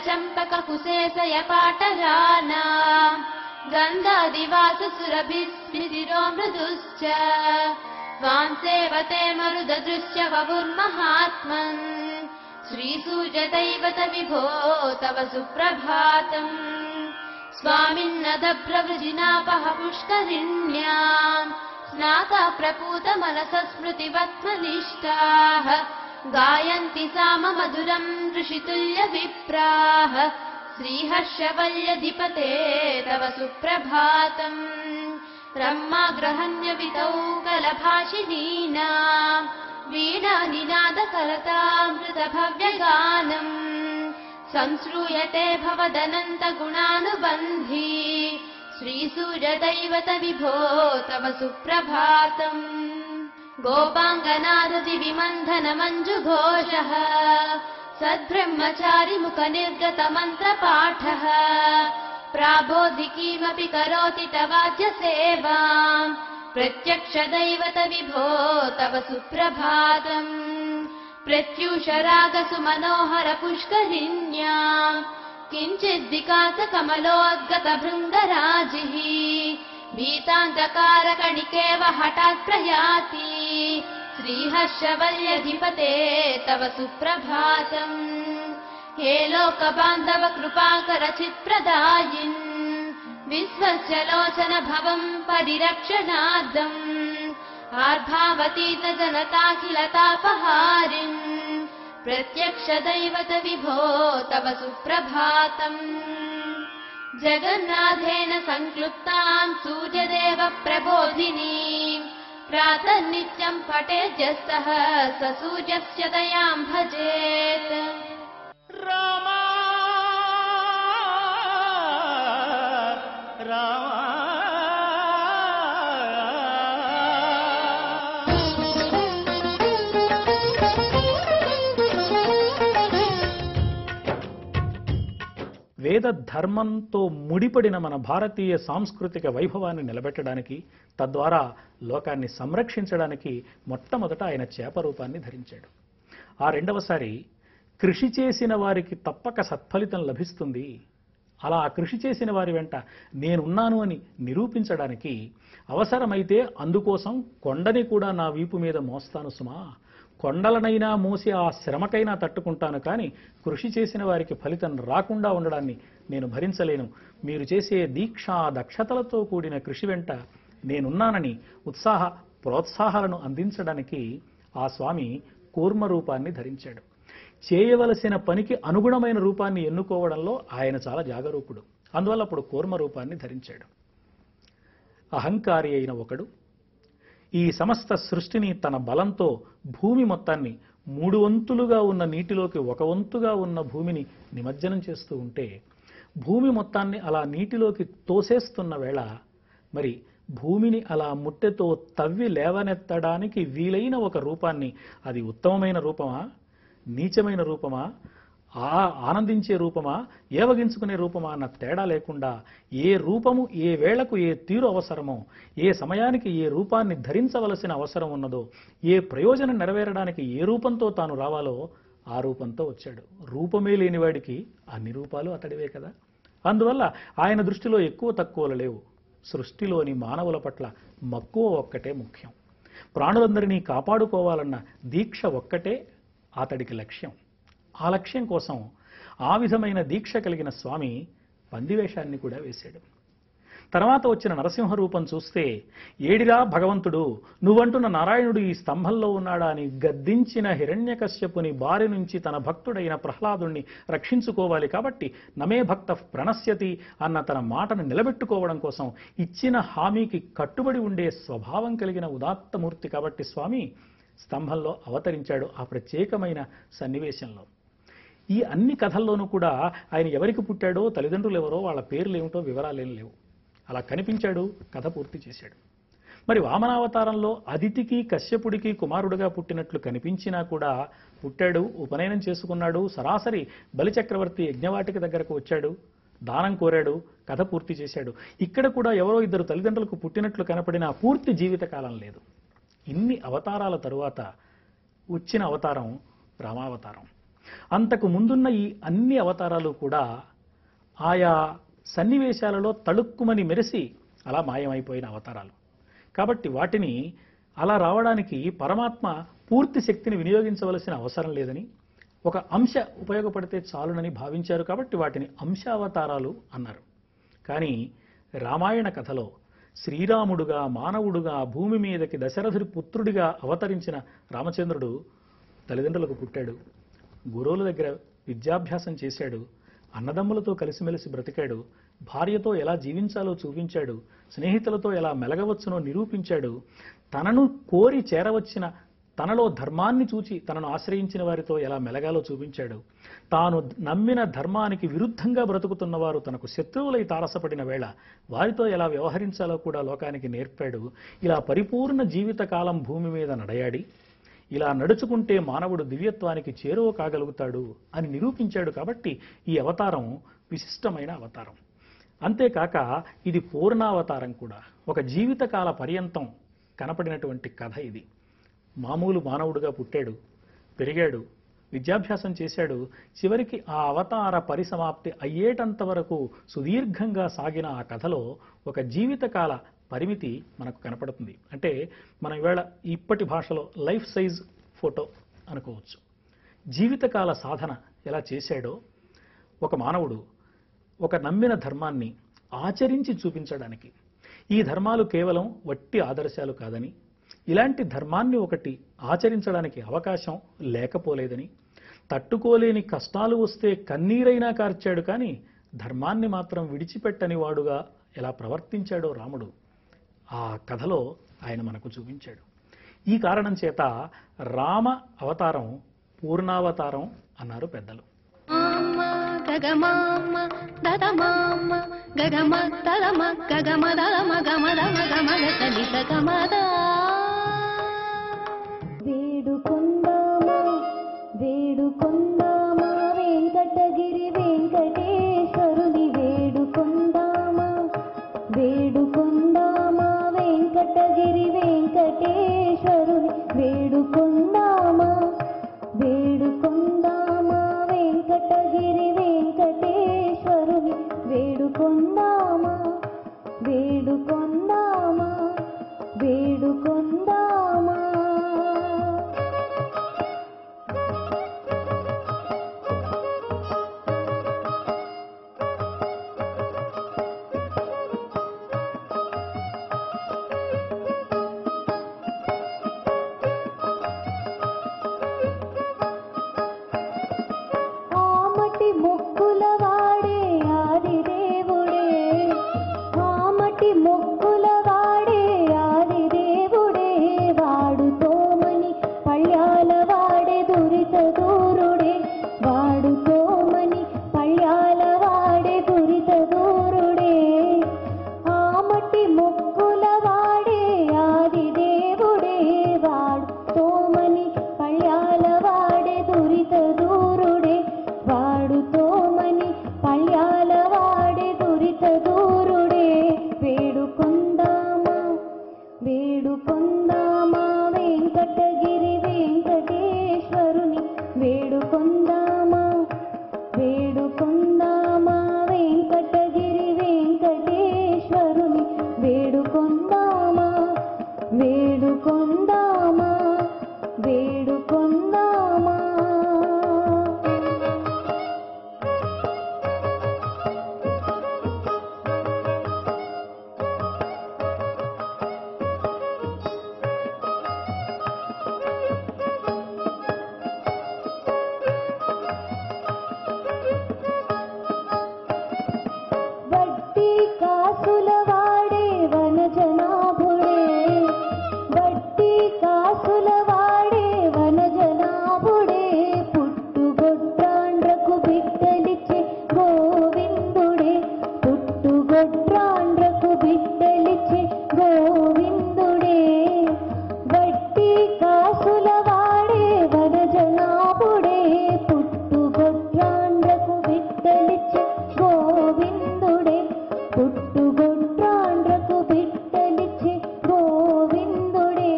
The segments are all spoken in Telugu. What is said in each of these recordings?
चम्पककुसेसय पाटराना गन्धादिवाससुरभिस्मितिरो मृदुश्च त्वां सेवते मरुददृश्य वपुर्महात्मन् श्रीसूर्यदैवत विभो तव सुप्रभातम् स्वामिन्नदभ्रवृजिनापः पुष्करिण्याम् स्नाता प्रपूतमनसस्मृतिवत्मनिष्ठाः गायन्ति साममधुरम् ऋषितुल्यविप्राः श्रीहर्षवल्यधिपते तव सुप्रभातम् ब्रह्माग्रहण्यवितौ कलभाषिणीनाम् वीणानिनादकलतामृतभव्यगानम् संश्रूयते भवदनन्तगुणानुबन्धी श्रीसूर्यदैवत विभो तव सुप्रभातम् गोपाङ्गनादति विमन्थनमञ्जुघोषः सद्ब्रह्मचारि मुखनिर्गतमन्त्रपाठः प्राबोधिकीमपि करोति तवाद्य सेवाम् प्रत्यक्षदैवत विभो तव सुप्रभातम् प्रत्यूषरागसुमनोहर पुष्करिण्याम् किञ्चिद्विकासकमलोद्गतभृङ्गराजिः भीतान्धकारकणिकेव हठात् प्रयाति श्रीहर्षवल्यधिपते तव सुप्रभातम् हे लोकबान्धव कृपाकर चित्प्रदायिन् विश्वस्य लोचन भवम् परिरक्षणार्थम् आर्भावतीत जनताखिलतापहारिन् प्रत्यक्षदैवत विभो तव सुप्रभातम् जगन्नाथेन संक्लुप्ताम् सूर्यदेव प्रबोधिनीम् प्रातर्नित्यम् पठेद्यस्तः स सूर्यस्य दयाम् भजेत् रामा रामा వేద ధర్మంతో ముడిపడిన మన భారతీయ సాంస్కృతిక వైభవాన్ని నిలబెట్టడానికి తద్వారా లోకాన్ని సంరక్షించడానికి మొట్టమొదట ఆయన చేప రూపాన్ని ధరించాడు. ఆ రెండవసారి కృషి చేసిన వారికి తప్పక సత్ఫలితం లభిస్తుంది, అలా కృషి చేసిన వారి వెంట నేనున్నాను అని నిరూపించడానికి అవసరమైతే అందుకోసం కొండని కూడా నా వీపు మీద మోస్తాను సుమా, కొండలనైనా మోసి ఆ శ్రమకైనా తట్టుకుంటాను, కానీ కృషి చేసిన వారికి ఫలితం రాకుండా ఉండడాన్ని నేను భరించలేను. మీరు చేసే దీక్ష దక్షతలతో కూడిన కృషి వెంట నేనున్నానని ఉత్సాహ ప్రోత్సాహాలను అందించడానికి ఆ స్వామి కూర్మ రూపాన్ని ధరించాడు. చేయవలసిన పనికి అనుగుణమైన రూపాన్ని ఎన్నుకోవడంలో ఆయన చాలా జాగరూకుడు. అందువల్ల అప్పుడు కూర్మ రూపాన్ని ధరించాడు. అహంకారి అయిన ఒకడు ఈ సమస్త సృష్టిని తన బలంతో భూమి మొత్తాన్ని 3 వంతులుగా ఉన్న నీటిలోకి 1 వంతుగా ఉన్న భూమిని నిమజ్జనం చేస్తూ ఉంటే, భూమి మొత్తాన్ని అలా నీటిలోకి తోసేస్తున్న వేళ మరి భూమిని అలా ముట్టెతో తవ్వి లేవనెత్తడానికి వీలైన ఒక రూపాన్ని, అది ఉత్తమమైన రూపమా, నీచమైన రూపమా, ఆనందించే రూపమా, ఏవగించుకునే రూపమా అన్న తేడా లేకుండా ఏ రూపము ఏ వేళకు ఏ తీరు అవసరమో, ఏ సమయానికి ఏ రూపాన్ని ధరించవలసిన అవసరం ఉన్నదో, ఏ ప్రయోజనం నెరవేరడానికి ఏ రూపంతో తాను రావాలో ఆ రూపంతో వచ్చాడు. రూపమే లేనివాడికి అన్ని రూపాలు అతడివే కదా. అందువల్ల ఆయన దృష్టిలో ఎక్కువ తక్కువలు లేవు. సృష్టిలోని మానవుల పట్ల మక్కువ ఒక్కటే ముఖ్యం. ప్రాణులందరినీ కాపాడుకోవాలన్న దీక్ష ఒక్కటే అతడికి లక్ష్యం. ఆ లక్ష్యం కోసం ఆ విధమైన దీక్ష కలిగిన స్వామి పందివేషాన్ని కూడా వేశాడు. తర్వాత వచ్చిన నరసింహ రూపం చూస్తే, ఏడిరా భగవంతుడు, నువ్వంటున్న నారాయణుడు ఈ స్తంభంలో ఉన్నాడా అని గద్దించిన హిరణ్యకశ్యపుని బారి నుంచి తన భక్తుడైన ప్రహ్లాదుణ్ణి రక్షించుకోవాలి కాబట్టి నమే భక్త ప్రణశ్యతి అన్న తన మాటను నిలబెట్టుకోవడం కోసం ఇచ్చిన హామీకి కట్టుబడి ఉండే స్వభావం కలిగిన ఉదాత్తమూర్తి కాబట్టి స్వామి స్తంభంలో అవతరించాడు ఆ ప్రత్యేకమైన సన్నివేశంలో. ఈ అన్ని కథల్లోనూ కూడా ఆయన ఎవరికి పుట్టాడో, తల్లిదండ్రులు ఎవరో, వాళ్ళ పేర్లు ఏమిటో వివరాలేం లేవు. అలా కనిపించాడు, కథ పూర్తి చేశాడు. మరి వామనావతారంలో అదితికి కశ్యపుడికి కుమారుడుగా పుట్టినట్లు కనిపించినా కూడా పుట్టాడు, ఉపనయనం చేసుకున్నాడు, సరాసరి బలిచక్రవర్తి యజ్ఞవాటిక దగ్గరకు వచ్చాడు, దానం కోరాడు, కథ పూర్తి చేశాడు. ఇక్కడ కూడా ఎవరో ఇద్దరు తల్లిదండ్రులకు పుట్టినట్లు కనపడిన పూర్తి జీవితకాలం లేదు. ఇన్ని అవతారాల తరువాత వచ్చిన అవతారం రామావతారం. అంతకు ముందున్న ఈ అన్ని అవతారాలు కూడా ఆయా సన్నివేశాలలో తళుక్కుమని మెరిసి అలా మాయమైపోయిన అవతారాలు. కాబట్టి వాటిని అలా రావడానికి పరమాత్మ పూర్తి శక్తిని వినియోగించవలసిన అవసరం లేదని, ఒక అంశ ఉపయోగపడితే చాలునని భావించారు. కాబట్టి వాటిని అంశావతారాలు అన్నారు. కానీ రామాయణ కథలో శ్రీరాముడుగా, మానవుడుగా, భూమి మీదకి దశరథుడి పుత్రుడిగా అవతరించిన రామచంద్రుడు తల్లిదండ్రులకు పుట్టాడు, గురువుల దగ్గర విద్యాభ్యాసం చేశాడు, అన్నదమ్ములతో కలిసిమెలిసి బ్రతికాడు, భార్యతో ఎలా జీవించాలో చూపించాడు, స్నేహితులతో ఎలా మెలగవచ్చునో నిరూపించాడు, తనను కోరి చేరవచ్చిన, తనలో ధర్మాన్ని చూచి తనను ఆశ్రయించిన వారితో ఎలా మెలగాలో చూపించాడు, తాను నమ్మిన ధర్మానికి విరుద్ధంగా బ్రతుకుతున్నవారు తనకు శత్రువులై తారసపడిన వేళ వారితో ఎలా వ్యవహరించాలో కూడా లోకానికి నేర్పాడు. ఇలా పరిపూర్ణ జీవితకాలం భూమి మీద నడయాడి ఇలా నడుచుకుంటే మానవుడు దివ్యత్వానికి చేరువ కాగలుగుతాడు అని నిరూపించాడు. కాబట్టి ఈ అవతారం విశిష్టమైన అవతారం. అంతేకాక ఇది పూర్ణావతారం కూడా. ఒక జీవితకాల పర్యంతం కనపడినటువంటి కథ ఇది. మామూలు మానవుడుగా పుట్టాడు, పెరిగాడు, విద్యాభ్యాసం చేశాడు, చివరికి ఆ అవతార పరిసమాప్తి అయ్యేటంత వరకు సుదీర్ఘంగా సాగిన ఆ కథలో ఒక జీవితకాల పరిమితి మనకు కనపడుతుంది. అంటే మనం ఇవాళ ఇప్పటి భాషలో లైఫ్ సైజ్ ఫోటో అనుకోవచ్చు. జీవితకాల సాధన ఎలా చేశాడో ఒక మానవుడు ఒక నమ్మిన ధర్మాన్ని ఆచరించి చూపించడానికి, ఈ ధర్మాలు కేవలం వట్టి ఆదర్శాలు కాదని, ఇలాంటి ధర్మాన్ని ఒకటి ఆచరించడానికి అవకాశం లేకపోలేదని, తట్టుకోలేని కష్టాలు వస్తే కన్నీరైనా కార్చాడు కానీ ధర్మాన్ని మాత్రం విడిచిపెట్టని వాడుగా ఎలా ప్రవర్తించాడో రాముడు ఆ కథలో ఆయన మనకు చూపించాడు. ఈ కారణం చేత రామ అవతారం పూర్ణావతారం అన్నారు పెద్దలు. వేడుకొందామా వెంకటగిరి వెంకటేశ్వరుని వేడుకొందామా, వేడుకొందామా వెంకటగిరి వెంకటేశ్వరుని వేడుకొందామా, వేడుకొందామా వెంకటగిరి వెంకటేశ్వరుని వేడుకొందామా, వేడుకొందామా, వేడుకొందామా. వేడుకొందామా, వేడుకొందామా. వడ్డీ కాసుల వాడే వనజనాభుడే, వడ్డీ కాసుల వాడే వనజనాభుడే, పుట్టుగొడ్రాండ్రకు బిడ్డలిచ్చే గోవిందుడే, పుట్టుగొడ్రాండ్రకు బిడ్డలిచ్చే గోవిందుడే. వడ్డీ కాసుల వాడే వనజనాభుడే, పుట్టుగొడ్రాండ్రకు బిడ్డలిచ్చే గోవిందుడే, పుట్టుగొడ్రాండ్రకు బిడ్డలిచ్చే గోవిందుడే.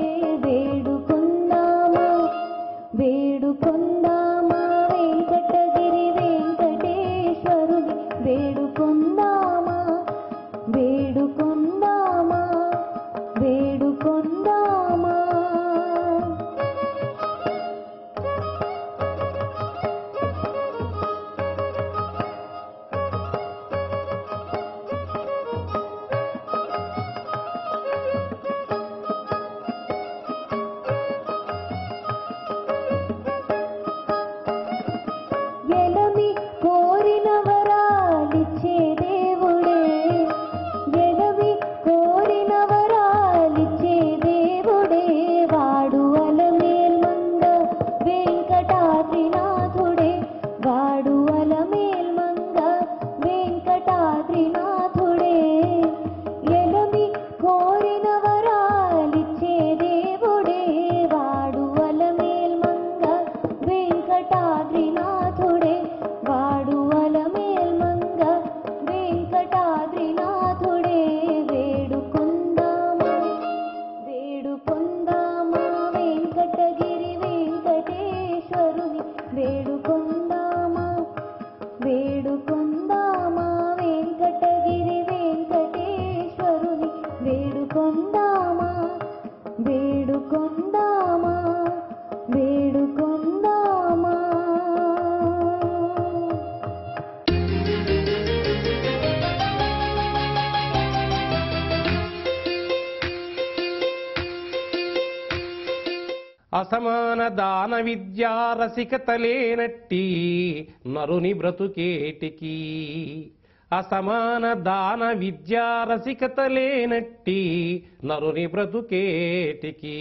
వేడుకొందామా, వేడుకొందామా వేడుకొందామా వేడుకొందామా అసమాన దాన విద్యా రసికతలేనట్టి నరుని బ్రతుకేటికి. అసమాన దాన విద్యా రసికతలేనట్టి నరుని బ్రతుకేటికి.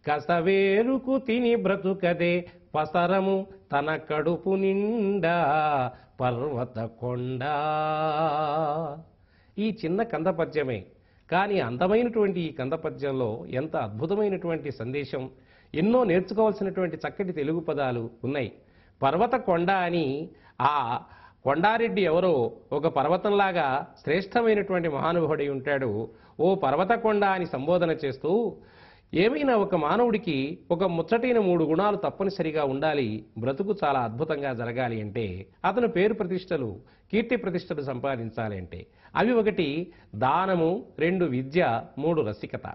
కసవేరుకు తిని బ్రతుకదే పసరము తన కడుపు నిండా పర్వత కొండ. ఈ చిన్న కంద పద్యమే, కానీ అందమైనటువంటి ఈ కంద పద్యంలో ఎంత అద్భుతమైనటువంటి సందేశం, ఎన్నో నేర్చుకోవాల్సినటువంటి చక్కటి తెలుగు పదాలు ఉన్నాయి. పర్వత కొండ అని ఆ కొండారెడ్డి ఎవరో ఒక పర్వతంలాగా శ్రేష్టమైనటువంటి మహానుభావుడై ఉంటాడు. ఓ పర్వత కొండ అని సంబోధన చేస్తూ, ఏమైనా ఒక మానవుడికి ఒక ముచ్చటైన 3 గుణాలు తప్పనిసరిగా ఉండాలి, బ్రతుకు చాలా అద్భుతంగా జరగాలి అంటే, అతను పేరు ప్రతిష్టలు కీర్తి ప్రతిష్టలు సంపాదించాలి అంటే. అవి 1 దానము, 2 విద్య, 3 రసికత.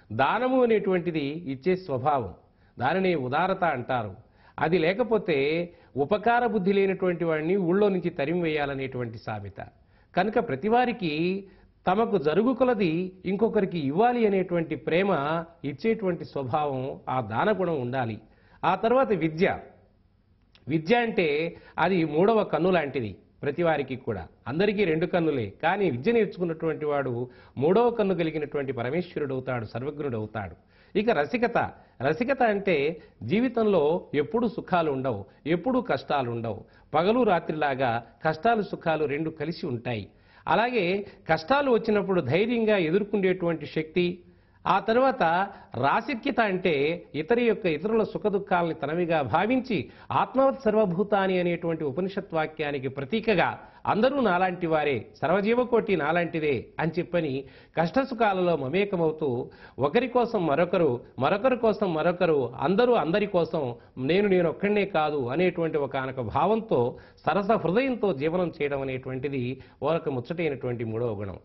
దానము అనేటువంటిది ఇచ్చే స్వభావం, దానిని ఉదారత అంటారు. అది లేకపోతే ఉపకార బుద్ధి లేనటువంటి వాడిని ఊళ్ళో నుంచి తరిమివేయాలనేటువంటి సామెత. కనుక ప్రతివారికి తమకు జరుగు కొలది ఇంకొకరికి ఇవ్వాలి అనేటువంటి ప్రేమ, ఇచ్చేటువంటి స్వభావం, ఆ దానగుణం ఉండాలి. ఆ తర్వాత విద్య. విద్య అంటే అది 3వ కన్ను లాంటిది ప్రతివారికి కూడా. అందరికీ 2 కన్నులే, కానీ విద్య నేర్చుకున్నటువంటి వాడు 3వ కన్ను కలిగినటువంటి పరమేశ్వరుడు అవుతాడు, సర్వజ్ఞుడు అవుతాడు. ఇక రసికత. రసికత అంటే జీవితంలో ఎప్పుడూ సుఖాలు ఉండవు, ఎప్పుడూ కష్టాలు ఉండవు. పగలు రాత్రిలాగా కష్టాలు సుఖాలు 2 కలిసి ఉంటాయి. అలాగే కష్టాలు వచ్చినప్పుడు ధైర్యంగా ఎదుర్కొనేటువంటి శక్తి. ఆ తర్వాత రాసిక్యత అంటే ఇతరుల సుఖదుఖాలని తనవిగా భావించి ఆత్మవత్ సర్వభూతాని అనేటువంటి ఉపనిషత్ వాక్యానికి ప్రతీకగా అందరూ నాలాంటి వారే, సర్వజీవకోటి నాలాంటిదే అని చెప్పని కష్టసుఖాలలో మమేకమవుతూ ఒకరి కోసం మరొకరు, మరొకరి కోసం మరొకరు, అందరూ అందరి కోసం, నేను ఒక్కడే కాదు అనేటువంటి ఒకానొక భావంతో సరస హృదయంతో జీవనం చేయడం అనేటువంటిది ఒక ముచ్చటైనటువంటి 3వ గుణం.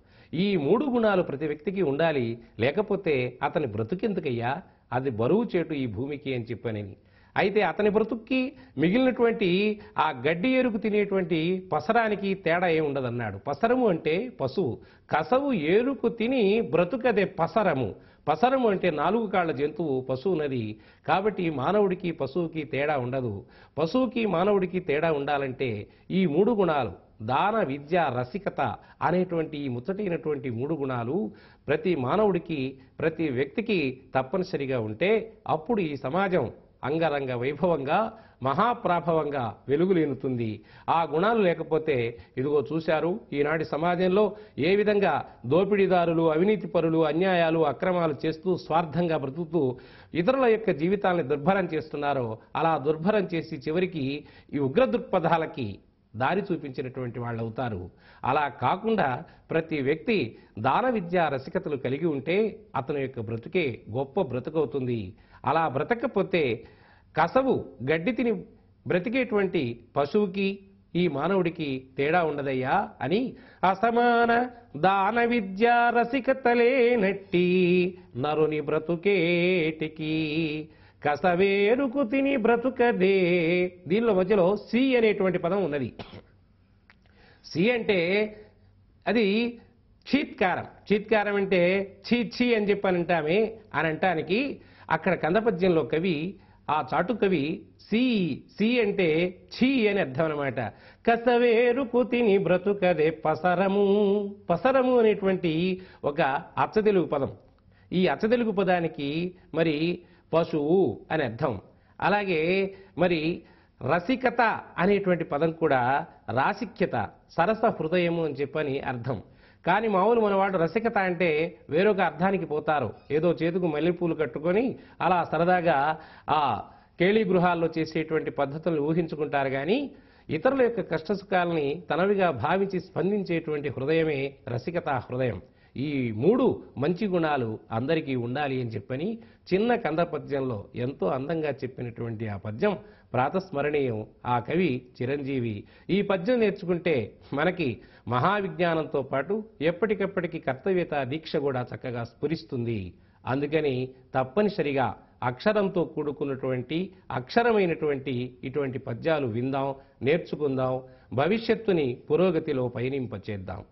ఈ 3 గుణాలు ప్రతి వ్యక్తికి ఉండాలి, లేకపోతే అతని బ్రతుకెందుకయ్యా, అది బరువు చేటు ఈ భూమికి అని చెప్పనని. అయితే అతని బ్రతుక్కి మిగిలినటువంటి ఆ గడ్డి ఏరుకు తినేటువంటి పసరానికి తేడా ఏమి ఉండదన్నాడు. పసరము అంటే పశువు, కసవు ఏరుకు తిని బ్రతుకదే పసరము. పసరము అంటే 4 కాళ్ల జంతువు పశువునది. కాబట్టి మానవుడికి పశువుకి తేడా ఉండదు. పశువుకి మానవుడికి తేడా ఉండాలంటే ఈ 3 గుణాలు, దాన విద్య రసికత అనేటువంటి ఈ ముచ్చటైనటువంటి 3 గుణాలు ప్రతి మానవుడికి, ప్రతి వ్యక్తికి తప్పనిసరిగా ఉంటే అప్పుడు ఈ సమాజం అంగరంగ వైభవంగా, మహాప్రాభవంగా వెలుగులేనుతుంది. ఆ గుణాలు లేకపోతే ఇదిగో చూశారు ఈనాటి సమాజంలో ఏ విధంగా దోపిడీదారులు, అవినీతి పరులు, అన్యాయాలు, అక్రమాలు చేస్తూ స్వార్థంగా బ్రతుకుతూ ఇతరుల యొక్క జీవితాలను దుర్భరం చేస్తున్నారో, అలా దుర్భరం చేసి చివరికి ఈ ఉగ్ర దృక్పథాలకి దారి చూపించినటువంటి వాళ్ళు అవుతారు. అలా కాకుండా ప్రతి వ్యక్తి దాన విద్య రసికతలు కలిగి ఉంటే అతని యొక్క బ్రతుకే గొప్ప బ్రతుకవుతుంది. అలా బ్రతకపోతే కసవు గడ్డి తిని బ్రతికేటువంటి పశువుకి ఈ మానవుడికి తేడా ఉండదయ్యా అని అసమాన దాన విద్య రసికతలేనట్టి నరుని బ్రతుకేటికి కసవేరుకు తిని బ్రతుకదే. దీనిలో మధ్యలో సి అనేటువంటి పదం ఉన్నది. సి అంటే అది చీత్కారం. చీత్కారం అంటే ఛీ ఛీ అని చెప్పానంటామే అని అంటానికి అక్కడ కందపద్యంలో కవి, ఆ చాటు కవి సి అంటే ఛీ అని అర్థం అనమాట. కసవేరుకు తిని బ్రతుకదే పసరము. పసరము అనేటువంటి ఒక అచ్చతెలుగు పదం. ఈ అచ్చతెలుగు పదానికి మరి పశువు అని అర్థం. అలాగే మరి రసికత అనేటువంటి పదం కూడా రాసిక్యత, సరస హృదయము అని చెప్పని అర్థం. కానీ మామూలు మనవాడు రసికత అంటే వేరొక అర్థానికి పోతారు. ఏదో చేతుకు మల్లెపూలు కట్టుకొని అలా సరదాగా ఆ కేళీ గృహాల్లో చేసేటువంటి పద్ధతులను ఊహించుకుంటారు. కానీ ఇతరుల యొక్క కష్టసుఖాలని తనవిగా భావించి స్పందించేటువంటి హృదయమే రసికత హృదయం. ఈ 3 మంచి గుణాలు అందరికీ ఉండాలి అని చెప్పని చిన్న కంద పద్యంలో ఎంతో అందంగా చెప్పినటువంటి ఆ పద్యం ప్రాతస్మరణీయం. ఆ కవి చిరంజీవి. ఈ పద్యం నేర్చుకుంటే మనకి మహావిజ్ఞానంతో పాటు ఎప్పటికప్పటికి కర్తవ్యత దీక్ష కూడా చక్కగా స్ఫురిస్తుంది. అందుకని తప్పనిసరిగా అక్షరంతో కూడుకున్నటువంటి అక్షరమైనటువంటి ఇటువంటి పద్యాలు విందాం, నేర్చుకుందాం, భవిష్యత్తుని పురోగతిలో పయనింపచేద్దాం.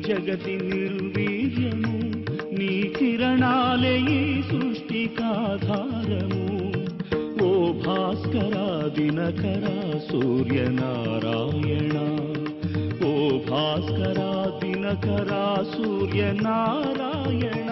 జగతి నిర్వీర్యము నీ కిరణాలే ఈ సృష్టికాధారము. ఓ భాస్కరా దినకరా సూర్యనారాయణ, ఓ భాస్కరా దినకరా సూర్యనారాయణ.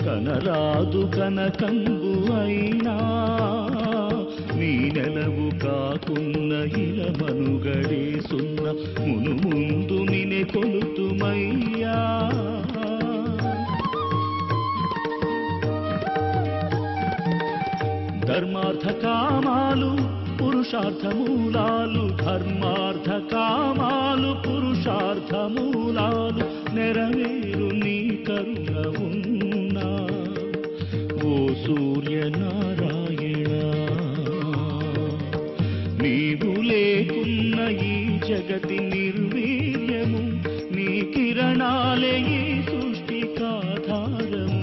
కనరాదు కనకంబు అయినా నీ నెలవు కాకున్న ఇల మనుగడే సున్న మును ముందు నినే కొలుతుమయ్యా. ధర్మార్థ కామాలు పురుషార్థమూలాలు, ధర్మార్థ కామాలు పురుషార్థమూలాలు నెరవేరు నీ కరుణ ఉన్నా. ఓ సూర్యనారాయణ, నీవు లేకున్న ఈ జగతి నిర్వీర్యము నీ కిరణాలే ఈ సృష్టికాధారము.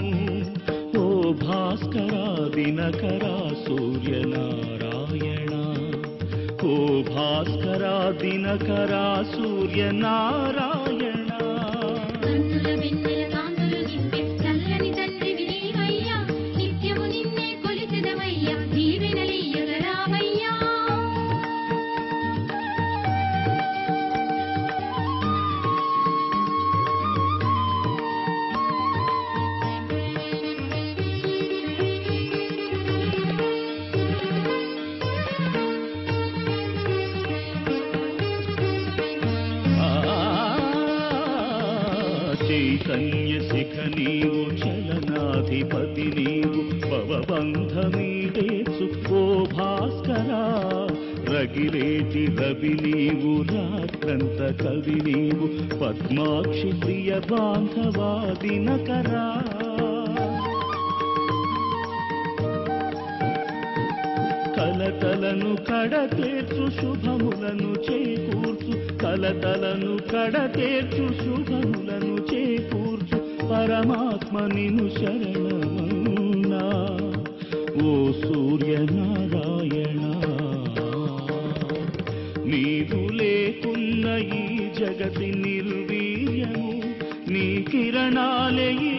ఓ భాస్కరా దినకరా సూర్యనారాయణ, ఓ భాస్కరా దినకరా సూర్యనారాయణ. చైతన్య శిఖ నీవు, చలనాధిపతి నీవు, భవబంధమీడేసు ఓ భాస్కరా. రగిలేటి రవి నీవు, రాత్రంత కవి నీవు, పద్మాక్షి ప్రియ బాంధవా దినకరా. కలతలను కడతేర్చు శుభములను చేకూర్చు, కలతలను కడతేర్చు శుభములను చేకూర్చు పరమాత్మ నిను శరణమన్నా. ఓ సూర్యనారాయణ, నీవు లేకున్న ఈ జగతి నిర్వీర్యము నీ కిరణాలే ఈ